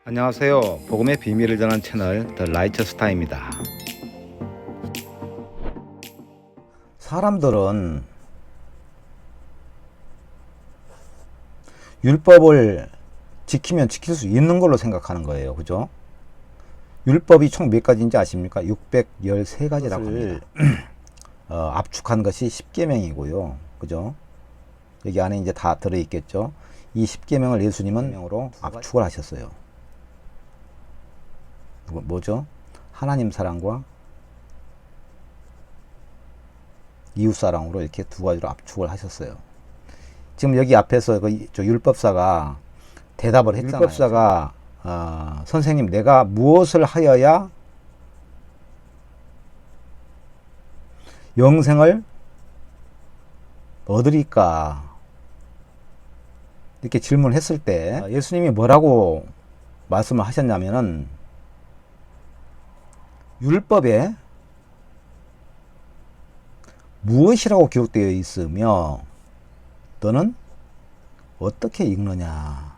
안녕하세요. 복음의 비밀을 전하는 채널 더 라이처스타입니다. 사람들은 율법을 지키면 지킬 수 있는 걸로 생각하는 거예요. 그죠? 율법이 총 몇 가지인지 아십니까? 613가지라고 합니다. 압축한 것이 10계명이고요. 그죠? 여기 안에 이제 다 들어있겠죠? 이 10계명을 예수님은 명으로 압축을 하셨어요. 뭐죠? 하나님 사랑과 이웃 사랑으로 이렇게 두 가지로 압축을 하셨어요. 지금 여기 앞에서 저 율법사가 대답을 했잖아요. 율법사가 선생님, 내가 무엇을 하여야 영생을 얻으리까? 이렇게 질문했을 때 예수님이 뭐라고 말씀을 하셨냐면은, 율법에 무엇이라고 기록되어 있으며 너는 어떻게 읽느냐,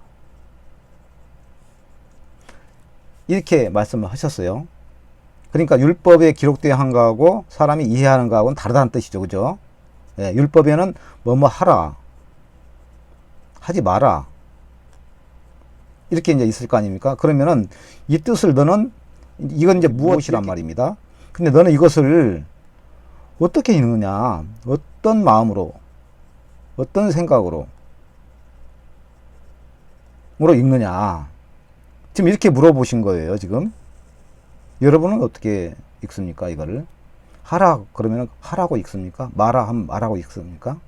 이렇게 말씀을 하셨어요. 그러니까 율법에 기록되어 한 거하고 사람이 이해하는 거하고는 다르다는 뜻이죠. 그죠? 예, 율법에는 뭐뭐 하라, 하지 마라, 이렇게 이제 있을 거 아닙니까? 그러면은 이 뜻을 너는, 이건 이제 무엇이란 말입니다. 근데 너는 이것을 어떻게 읽느냐, 어떤 마음으로, 어떤 생각으로 읽느냐, 지금 이렇게 물어보신 거예요. 지금 여러분은 어떻게 읽습니까? 이거를 하라 그러면 하라고 읽습니까? 마라 하면 마라고 읽습니까?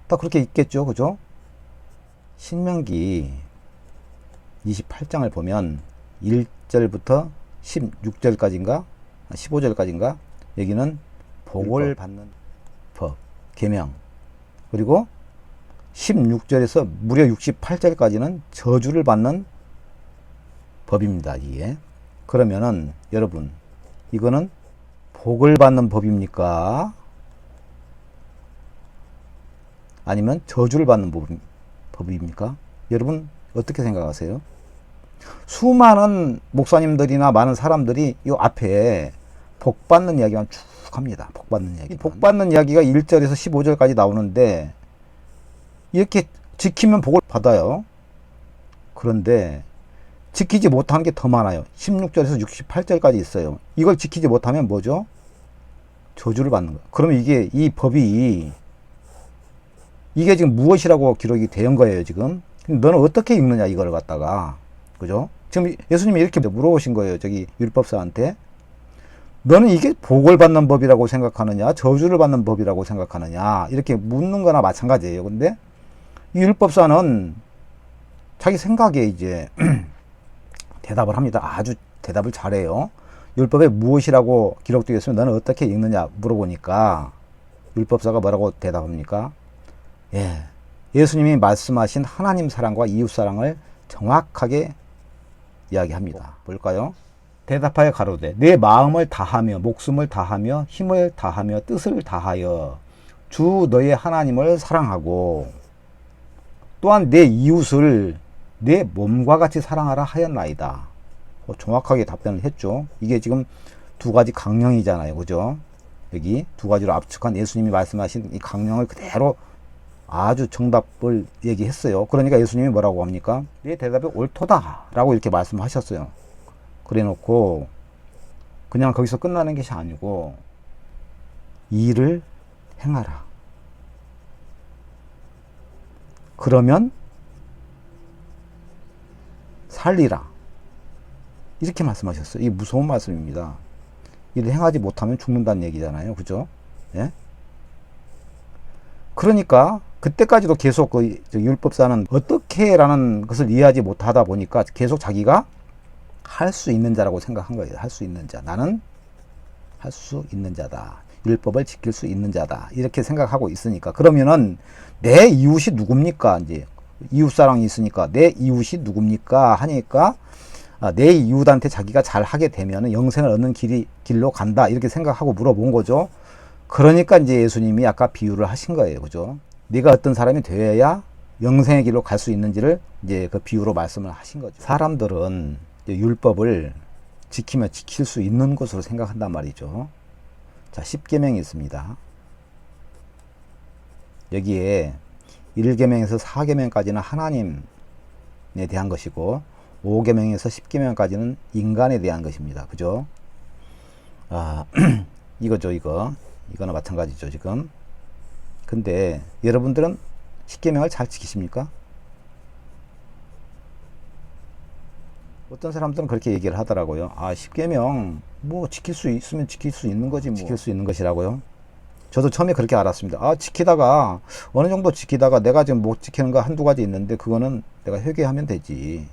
다 그렇게 읽겠죠. 그죠? 신명기 28장을 보면 1절부터 16절까지인가 15절까지인가 여기는 복을 받는 법, 계명, 그리고 16절에서 무려 68절까지는 저주를 받는 법입니다. 이게 그러면은 여러분, 이거는 복을 받는 법입니까? 아니면 저주를 받는 법입니까? 여러분 어떻게 생각하세요? 수많은 목사님들이나 많은 사람들이 이 앞에 복 받는 이야기만 쭉 합니다. 복 받는 이야기. 복 받는 이야기가 1절에서 15절까지 나오는데 이렇게 지키면 복을 받아요. 그런데 지키지 못한 게 더 많아요. 16절에서 68절까지 있어요. 이걸 지키지 못하면 뭐죠? 저주를 받는 거예요. 그러면 이게, 이 법이, 이게 지금 무엇이라고 기록이 된 거예요, 지금? 너는 어떻게 읽느냐, 이걸 갖다가. 그죠? 지금 예수님이 이렇게 물어보신 거예요, 저기 율법사한테. 너는 이게 복을 받는 법이라고 생각하느냐, 저주를 받는 법이라고 생각하느냐, 이렇게 묻는 거나 마찬가지예요. 근데 이 율법사는 자기 생각에 이제 대답을 합니다. 아주 대답을 잘해요. 율법에 무엇이라고 기록되어 있으면 너는 어떻게 읽느냐 물어보니까 율법사가 뭐라고 대답합니까? 예, 예수님이 말씀하신 하나님 사랑과 이웃 사랑을 정확하게 이야기합니다. 볼까요? 대답하여 가로되 내 마음을 다하며 목숨을 다하며 힘을 다하며 뜻을 다하여 주 너의 하나님을 사랑하고 또한 내 이웃을 내 몸과 같이 사랑하라 하였나이다. 정확하게 답변을 했죠. 이게 지금 두 가지 강령이잖아요. 그죠? 여기 두 가지로 압축한 예수님이 말씀하신 이 강령을 그대로 아주 정답을 얘기했어요. 그러니까 예수님이 뭐라고 합니까? 내 대답이 옳도다 라고 이렇게 말씀하셨어요. 그래 놓고 그냥 거기서 끝나는 것이 아니고 일을 행하라. 그러면 살리라. 이렇게 말씀하셨어요. 이게 무서운 말씀입니다. 일을 행하지 못하면 죽는다는 얘기잖아요. 그죠? 예? 그러니까 그때까지도 계속 그 율법사는 어떻게 라는 것을 이해하지 못하다 보니까 계속 자기가 할 수 있는 자라고 생각한 거예요. 할 수 있는 자. 나는 할 수 있는 자다. 율법을 지킬 수 있는 자다. 이렇게 생각하고 있으니까. 그러면은 내 이웃이 누굽니까? 이제 이웃사랑이 있으니까 내 이웃이 누굽니까? 하니까 내 이웃한테 자기가 잘 하게 되면 영생을 얻는 길로 간다. 이렇게 생각하고 물어본 거죠. 그러니까 이제 예수님이 아까 비유를 하신 거예요. 그죠? 네가 어떤 사람이 되어야 영생의 길로 갈 수 있는지를 이제 그 비유로 말씀을 하신 거죠. 사람들은 율법을 지키면 지킬 수 있는 것으로 생각한단 말이죠. 자, 10계명이 있습니다. 여기에 1계명에서 4계명까지는 하나님에 대한 것이고 5계명에서 10계명까지는 인간에 대한 것입니다. 그죠? 이거죠, 이거. 이거나 마찬가지죠, 지금. 근데 여러분들은 10계명을 잘 지키십니까? 어떤 사람들은 그렇게 얘기를 하더라고요. 10계명 뭐 지킬 수 있으면 지킬 수 있는 거지, 뭐. 지킬 수 있는 것이라고요. 저도 처음에 그렇게 알았습니다. 지키다가 어느 정도 지키다가 내가 지금 못 지키는 거 한두 가지 있는데 그거는 내가 회개하면 되지.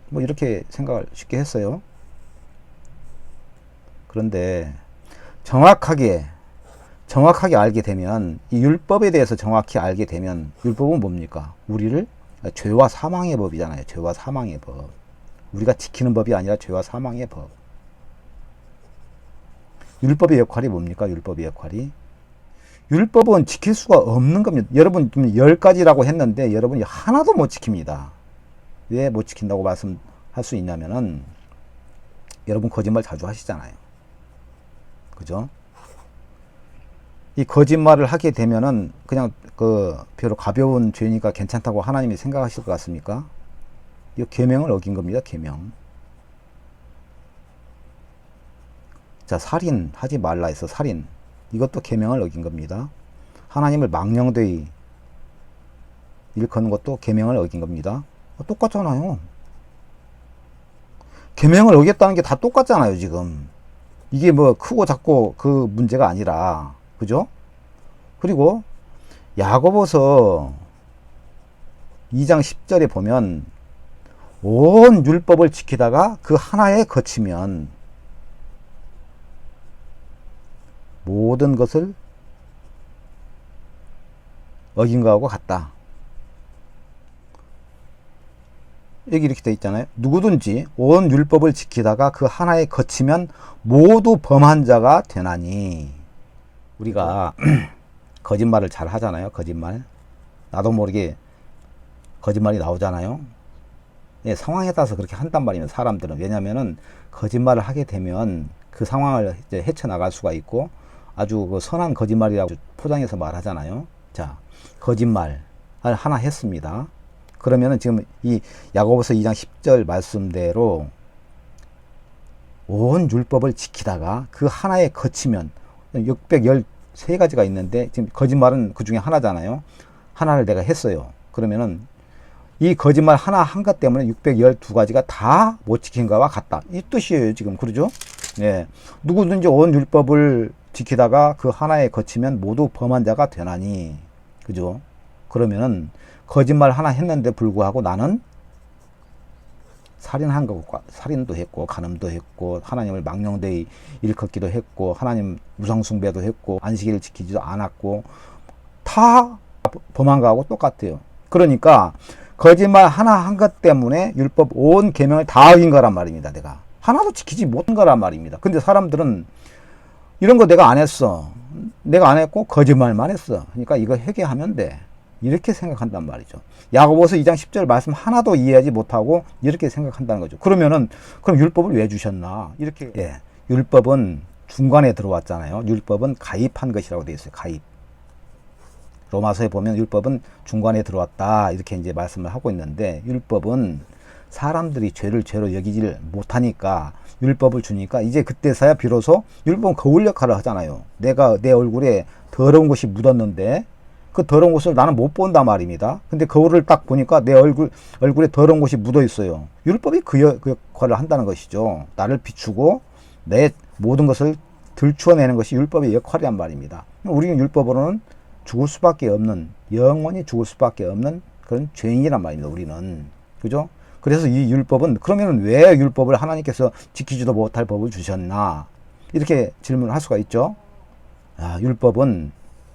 뭐 이렇게 생각을 쉽게 했어요. 그런데 정확하게 알게 되면, 이 율법에 대해서 정확히 알게 되면, 율법은 뭡니까? 우리를 죄와 사망의 법이잖아요. 죄와 사망의 법. 우리가 지키는 법이 아니라 죄와 사망의 법. 율법의 역할이 뭡니까? 율법의 역할이. 율법은 지킬 수가 없는 겁니다. 여러분, 10가지라고 했는데, 여러분이 하나도 못 지킵니다. 왜 못 지킨다고 말씀할 수 있냐면은, 여러분 거짓말 자주 하시잖아요. 그죠? 이 거짓말을 하게 되면은 그냥 별로 가벼운 죄니까 괜찮다고 하나님이 생각하실 것 같습니까? 이 계명을 어긴 겁니다. 계명. 자, 살인 하지 말라 해서 살인. 이것도 계명을 어긴 겁니다. 하나님을 망령되이 일컫는 것도 계명을 어긴 겁니다. 똑같잖아요. 계명을 어겼다는 게 다 똑같잖아요, 지금. 이게 뭐 크고 작고 그 문제가 아니라, 그죠? 그리고 야고보서 2장 10절에 보면 온 율법을 지키다가 그 하나에 거치면 모든 것을 어긴 거하고 같다. 여기 이렇게 돼 있잖아요. 누구든지 온 율법을 지키다가 그 하나에 거치면 모두 범한 자가 되나니. 우리가 거짓말을 잘 하잖아요. 거짓말. 나도 모르게 거짓말이 나오잖아요. 예, 상황에 따라서 그렇게 한단 말입니다. 사람들은. 왜냐면은 거짓말을 하게 되면 그 상황을 이제 헤쳐나갈 수가 있고, 아주 선한 거짓말이라고 포장해서 말하잖아요. 자, 거짓말 하나 했습니다. 그러면은 지금 이 야고보서 2장 10절 말씀대로 온 율법을 지키다가 그 하나에 거치면 613가지가 있는데, 지금 거짓말은 그 중에 하나잖아요. 하나를 내가 했어요. 그러면은 이 거짓말 하나 한 것 때문에 612가지가 다 못 지킨 거와 같다. 이 뜻이에요, 지금. 그러죠? 예. 누구든지 온 율법을 지키다가 그 하나에 거치면 모두 범한 자가 되나니. 그죠? 그러면은 거짓말 하나 했는데 불구하고 나는 살인한 거고, 살인도 했고, 간음도 했고, 하나님을 망령되이 일컫기도 했고, 하나님 우상숭배도 했고, 안식일을 지키지도 않았고, 다 범한 거하고 똑같아요. 그러니까 거짓말 하나 한 것 때문에 율법 온 계명을 다 어긴 거란 말입니다. 내가 하나도 지키지 못한 거란 말입니다. 근데 사람들은 이런 거 내가 안 했어, 내가 안 했고 거짓말만 했어, 그러니까 이거 회개하면 돼, 이렇게 생각한단 말이죠. 야고보서 2장 10절 말씀 하나도 이해하지 못하고 이렇게 생각한다는 거죠. 그러면은 그럼 율법을 왜 주셨나? 이렇게. 예, 율법은 중간에 들어왔잖아요. 율법은 가입한 것이라고 되어 있어요. 가입. 로마서에 보면 율법은 중간에 들어왔다, 이렇게 이제 말씀을 하고 있는데, 율법은 사람들이 죄를 죄로 여기질 못하니까 율법을 주니까 이제 그때서야 비로소, 율법은 거울 역할을 하잖아요. 내가 내 얼굴에 더러운 것이 묻었는데 그 더러운 것을 나는 못 본단 말입니다. 근데 거울을 딱 보니까 내 얼굴에 더러운 것이 묻어 있어요. 율법이 그 역할을 한다는 것이죠. 나를 비추고 내 모든 것을 들추어내는 것이 율법의 역할이란 말입니다. 우리는 율법으로는 죽을 수밖에 없는, 영원히 죽을 수밖에 없는 그런 죄인이란 말입니다. 우리는. 그죠? 그래서 이 율법은, 그러면 왜 율법을 하나님께서 지키지도 못할 법을 주셨나? 이렇게 질문을 할 수가 있죠. 율법은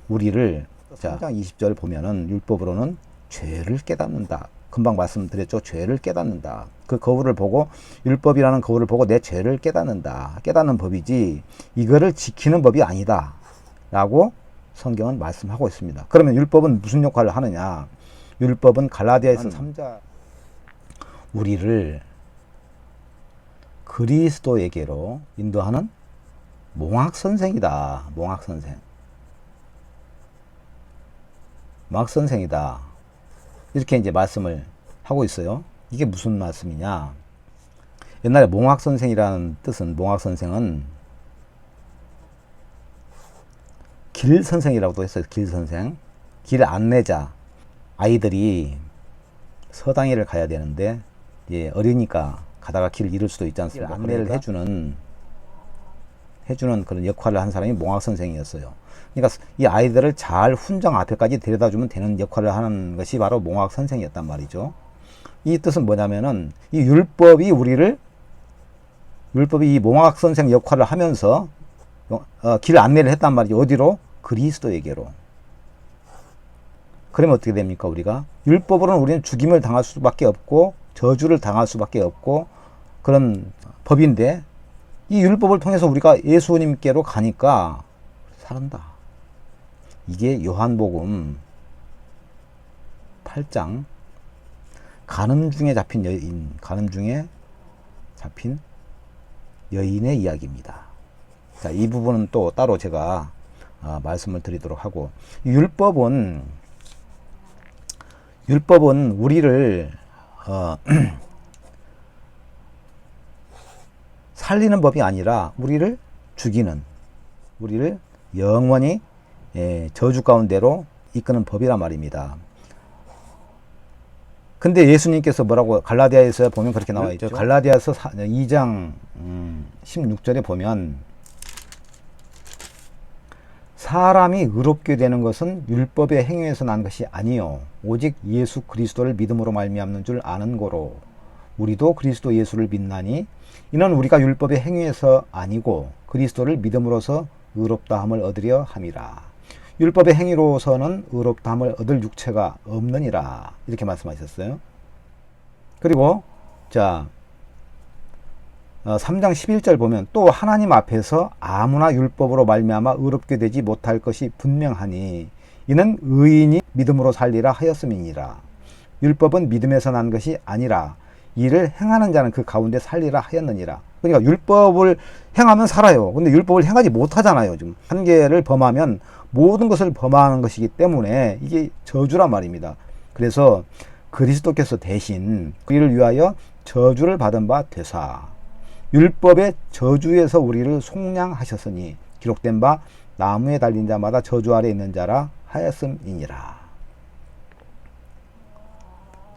우리를, 자, 3장 20절 보면은 율법으로는 죄를 깨닫는다. 금방 말씀드렸죠. 죄를 깨닫는다. 그 거울을 보고, 율법이라는 거울을 보고 내 죄를 깨닫는다. 깨닫는 법이지 이거를 지키는 법이 아니다 라고 성경은 말씀하고 있습니다. 그러면 율법은 무슨 역할을 하느냐? 율법은 갈라디아에서 3장 우리를 그리스도에게로 인도하는 몽학 선생이다. 몽학 선생. 몽학 선생이다. 이렇게 이제 말씀을 하고 있어요. 이게 무슨 말씀이냐? 옛날에 몽학 선생이라는 뜻은, 몽학 선생은 길 선생이라고도 했어요. 길 선생. 길 안내자. 아이들이 서당에를 가야 되는데 예, 어리니까 가다가 길을 잃을 수도 있지 않습니까? 안내를 해주는 그런 역할을 한 사람이 몽학 선생이었어요. 그러니까 이 아이들을 잘 훈장 앞에까지 데려다주면 되는 역할을 하는 것이 바로 몽학 선생이었단 말이죠. 이 뜻은 뭐냐면은 이 율법이 이 몽학 선생 역할을 하면서 길 안내를 했단 말이죠. 어디로? 그리스도에게로. 그러면 어떻게 됩니까? 우리가 율법으로는 우리는 죽임을 당할 수밖에 없고 저주를 당할 수밖에 없고 그런 법인데, 이 율법을 통해서 우리가 예수님께로 가니까 살았다. 이게 요한복음 8장 간음 중에 잡힌 여인의 이야기입니다. 자, 이 부분은 또 따로 제가 말씀을 드리도록 하고, 율법은 우리를 살리는 법이 아니라 우리를 죽이는, 우리를 영원히 저주 가운데로 이끄는 법이란 말입니다. 근데 예수님께서 뭐라고 갈라디아에서 보면 그렇게 나와 있죠. 갈라디아서 2장 16절에 보면 사람이 의롭게 되는 것은 율법의 행위에서 난 것이 아니요 오직 예수 그리스도를 믿음으로 말미암는 줄 아는 거로 우리도 그리스도 예수를 믿나니 이는 우리가 율법의 행위에서 아니고 그리스도를 믿음으로서 의롭다함을 얻으려 함이라. 율법의 행위로서는 의롭다함을 얻을 육체가 없느니라. 이렇게 말씀하셨어요. 그리고 자 3장 11절 보면 또 하나님 앞에서 아무나 율법으로 말미암아 의롭게 되지 못할 것이 분명하니 이는 의인이 믿음으로 살리라 하였음이니라. 율법은 믿음에서 난 것이 아니라 이를 행하는 자는 그 가운데 살리라 하였느니라. 그러니까 율법을 행하면 살아요. 근데 율법을 행하지 못하잖아요. 지금 한계를 범하면 모든 것을 범하는 것이기 때문에 이게 저주란 말입니다. 그래서 그리스도께서 대신 우리를 위하여 저주를 받은 바 되사 율법의 저주에서 우리를 속량하셨으니 기록된 바 나무에 달린 자마다 저주 아래 있는 자라 하였음이니라.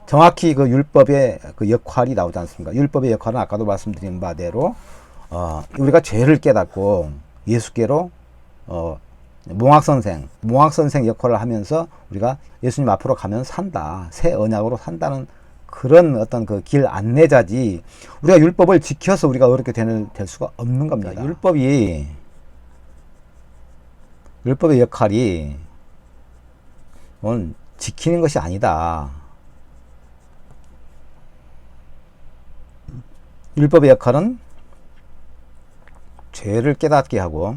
정확히 그 율법의 그 역할이 나오지 않습니까? 율법의 역할은 아까도 말씀드린 바대로 우리가 죄를 깨닫고 예수께로 몽학 선생 역할을 하면서 우리가 예수님 앞으로 가면 산다, 새 언약으로 산다는 그런 어떤 그 길 안내자지, 우리가 율법을 지켜서 우리가 어렵게 될 수가 없는 겁니다. 율법의 역할이 지키는 것이 아니다. 율법의 역할은 죄를 깨닫게 하고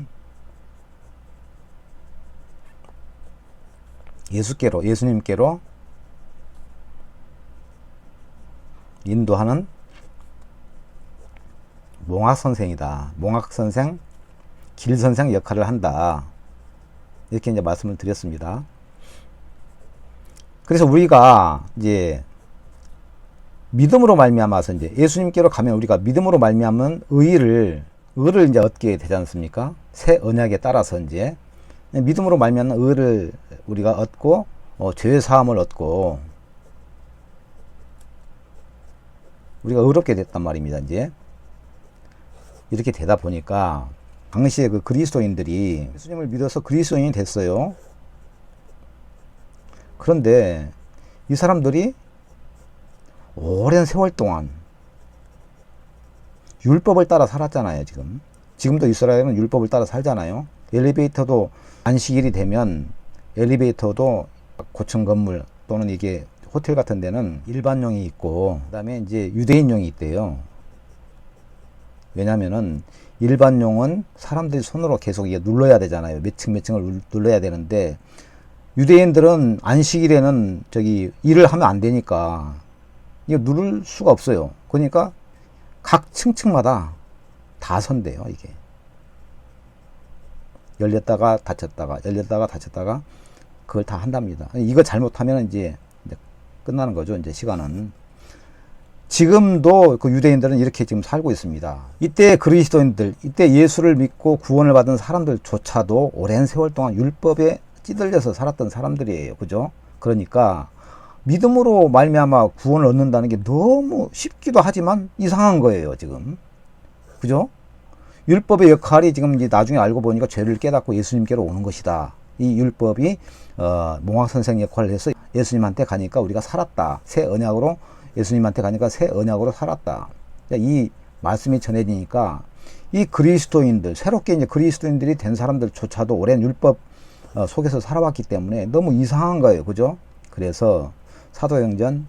예수님께로 인도하는 몽학 선생이다. 몽학 선생, 길 선생 역할을 한다. 이렇게 이제 말씀을 드렸습니다. 그래서 우리가 이제 믿음으로 말미암아서 이제 예수님께로 가면 우리가 믿음으로 말미암은 의를 이제 얻게 되지 않습니까? 새 언약에 따라서 이제 믿음으로 말미암는 의를 우리가 얻고 죄 사함을 얻고 우리가 의롭게 됐단 말입니다. 이제 이렇게 되다 보니까 당시에 그 그리스도인들이 예수님을 믿어서 그리스도인이 됐어요. 그런데 이 사람들이 오랜 세월 동안 율법을 따라 살았잖아요. 지금도 이스라엘은 율법을 따라 살잖아요. 엘리베이터도 안식일이 되면 엘리베이터도 고층 건물 또는 이게 호텔 같은 데는 일반용이 있고 그다음에 이제 유대인용이 있대요. 왜냐면은 일반용은 사람들이 손으로 계속 이게 눌러야 되잖아요. 몇 층을 눌러야 되는데 유대인들은 안식일에는 일을 하면 안 되니까 이거 누를 수가 없어요. 그러니까 각 층층마다 다 선대요, 이게. 열렸다가 닫혔다가, 열렸다가 닫혔다가, 그걸 다 한답니다. 이거 잘못하면 이제 끝나는 거죠, 이제 시간은. 지금도 그 유대인들은 이렇게 지금 살고 있습니다. 이때 그리스도인들, 이때 예수를 믿고 구원을 받은 사람들조차도 오랜 세월 동안 율법에 찌들려서 살았던 사람들이에요. 그죠? 그러니까 믿음으로 말미암아 구원을 얻는다는 게 너무 쉽기도 하지만 이상한 거예요, 지금. 그죠? 율법의 역할이 지금 이제 나중에 알고 보니까 죄를 깨닫고 예수님께로 오는 것이다. 이 율법이 몽학 선생 역할을 해서 예수님한테 가니까 우리가 살았다. 새 언약으로 예수님한테 가니까 새 언약으로 살았다. 이 말씀이 전해지니까 이 그리스도인들, 새롭게 이제 그리스도인들이 된 사람들조차도 오랜 율법 속에서 살아왔기 때문에 너무 이상한 거예요. 그죠? 그래서 사도행전,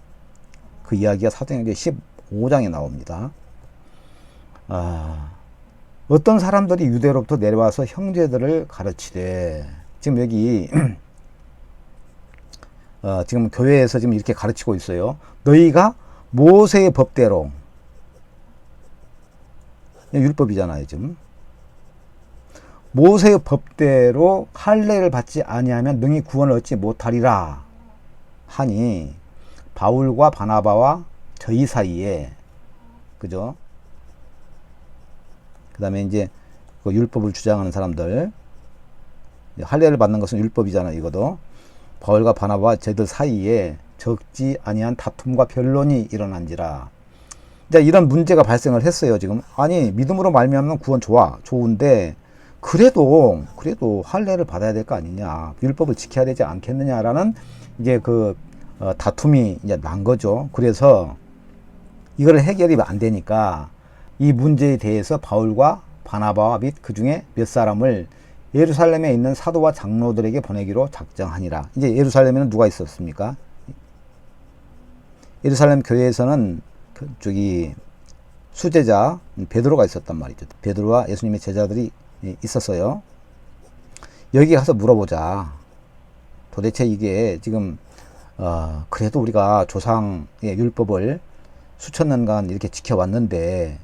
그 이야기가 사도행전 15장에 나옵니다. 어떤 사람들이 유대로부터 내려와서 형제들을 가르치되, 지금 여기 지금 교회에서 지금 이렇게 가르치고 있어요. 너희가 모세의 법대로, 율법이잖아요, 지금. 모세의 법대로 할례를 받지 아니하면 능히 구원을 얻지 못하리라 하니, 바울과 바나바와 저희 사이에, 그죠? 그 다음에 이제 그 율법을 주장하는 사람들, 할례를 받는 것은 율법이잖아요, 이거도. 바울과 바나바와 저희들 사이에 적지 아니한 다툼과 변론이 일어난지라. 이제 이런 문제가 발생을 했어요, 지금. 아니, 믿음으로 말미암는 구원 좋은데, 그래도 할례를 받아야 될 거 아니냐, 율법을 지켜야 되지 않겠느냐라는 이제 그 다툼이 이제 난 거죠. 그래서 이걸 해결이 안 되니까 이 문제에 대해서 바울과 바나바와 및 그 중에 몇 사람을 예루살렘에 있는 사도와 장로들에게 보내기로 작정하니라. 이제 예루살렘에는 누가 있었습니까? 예루살렘 교회에서는 저기 수제자 베드로가 있었단 말이죠. 베드로와 예수님의 제자들이 있었어요. 여기 가서 물어보자. 도대체 이게 지금 그래도 우리가 조상의 율법을 수천 년간 이렇게 지켜왔는데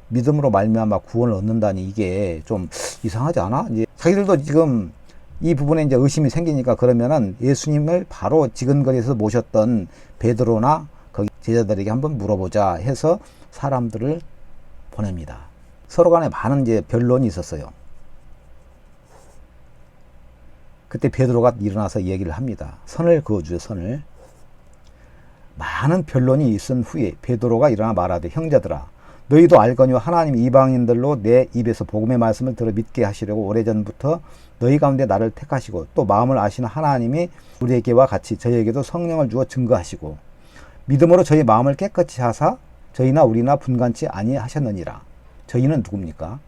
믿음으로 말미암아 구원을 얻는다니 이게 좀 이상하지 않아? 이제 자기들도 지금 이 부분에 이제 의심이 생기니까, 그러면은 예수님을 바로 지근거리에서 모셨던 베드로나 거기 제자들에게 한번 물어보자 해서 사람들을 보냅니다. 서로 간에 많은 이제 변론이 있었어요. 그때 베드로가 일어나서 얘기를 합니다. 선을 그어주세요, 선을. 많은 변론이 있은 후에 베드로가 일어나 말하되, 형제들아, 너희도 알거니와 하나님 이방인들로 내 입에서 복음의 말씀을 들어 믿게 하시려고 오래전부터 너희 가운데 나를 택하시고, 또 마음을 아시는 하나님이 우리에게와 같이 저희에게도 성령을 주어 증거하시고, 믿음으로 저희 마음을 깨끗이 하사 저희나 우리나 분간치 아니하셨느니라. 저희는 누굽니까?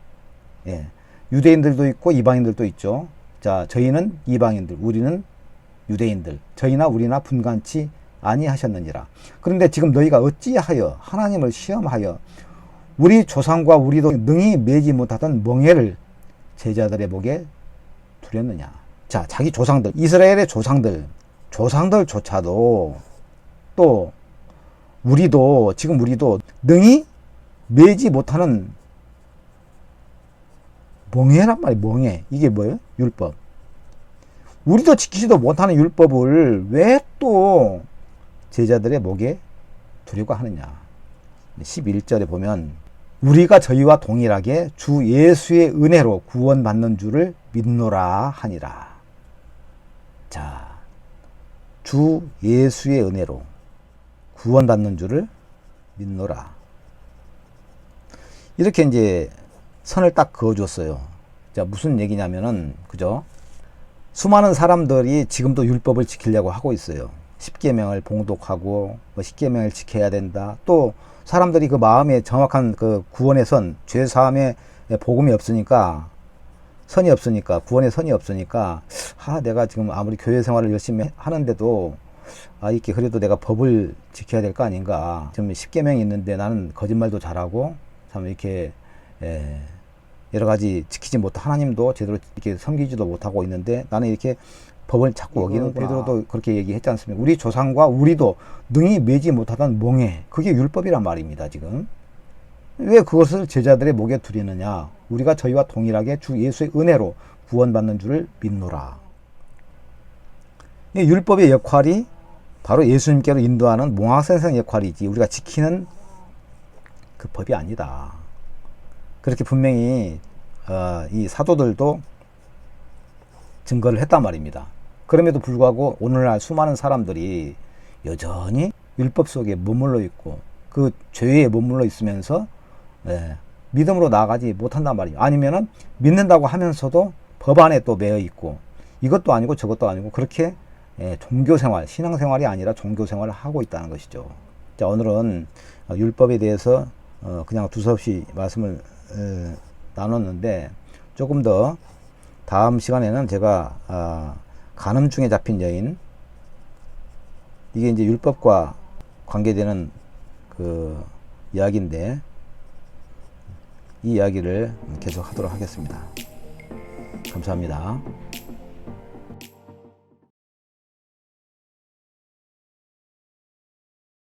예, 유대인들도 있고 이방인들도 있죠. 자, 저희는 이방인들, 우리는 유대인들, 저희나 우리나 분간치 아니하셨느니라. 그런데 지금 너희가 어찌하여 하나님을 시험하여 우리 조상과 우리도 능히 매지 못하던 멍에를 제자들의 목에 두렸느냐. 자, 자기 조상들, 이스라엘의 조상들조차도, 또 우리도, 지금 우리도 능히 매지 못하는 멍에란 말이에요. 멍에. 이게 뭐예요? 율법. 우리도 지키지도 못하는 율법을 왜 또 제자들의 목에 두려고 하느냐. 11절에 보면, 우리가 저희와 동일하게 주 예수의 은혜로 구원받는 줄을 믿노라 하니라. 자, 주 예수의 은혜로 구원받는 줄을 믿노라. 이렇게 이제 선을 딱 그어줬어요. 자, 무슨 얘기냐면은, 그죠? 수많은 사람들이 지금도 율법을 지키려고 하고 있어요. 십계명을 봉독하고, 십계명을 지켜야 된다. 또 사람들이 그 마음에 정확한 그 구원의 선, 죄 사함의 복음이 없으니까, 선이 없으니까, 구원의 선이 없으니까, 내가 지금 아무리 교회 생활을 열심히 하는데도, 이렇게 그래도 내가 법을 지켜야 될 거 아닌가. 지금 십계명이 있는데 나는 거짓말도 잘하고, 참 이렇게, 여러 가지 지키지 못하고, 하나님도 제대로 이렇게 섬기지도 못하고 있는데, 나는 이렇게 법을 자꾸 어기는, 베드로도 그렇게 얘기했지 않습니까? 우리 조상과 우리도 능히 매지 못하던 멍에, 그게 율법이란 말입니다, 지금. 왜 그것을 제자들의 목에 두리느냐? 우리가 저희와 동일하게 주 예수의 은혜로 구원받는 줄을 믿노라. 이 율법의 역할이 바로 예수님께로 인도하는 몽학생생 역할이지 우리가 지키는 그 법이 아니다. 그렇게 분명히 이 사도들도 증거를 했단 말입니다. 그럼에도 불구하고 오늘날 수많은 사람들이 여전히 율법 속에 머물러 있고 그 죄에 머물러 있으면서 믿음으로 나아가지 못한단 말이에요. 아니면은 믿는다고 하면서도 법 안에 또 매여 있고 이것도 아니고 저것도 아니고 그렇게 종교생활, 신앙생활이 아니라 종교생활을 하고 있다는 것이죠. 자, 오늘은 율법에 대해서 그냥 두서없이 말씀을 나눴는데 조금 더 다음 시간에는 제가 간음중에 잡힌 여인, 이게 이제 율법과 관계되는 그 이야기인데 이 이야기를 계속 하도록 하겠습니다. 감사합니다.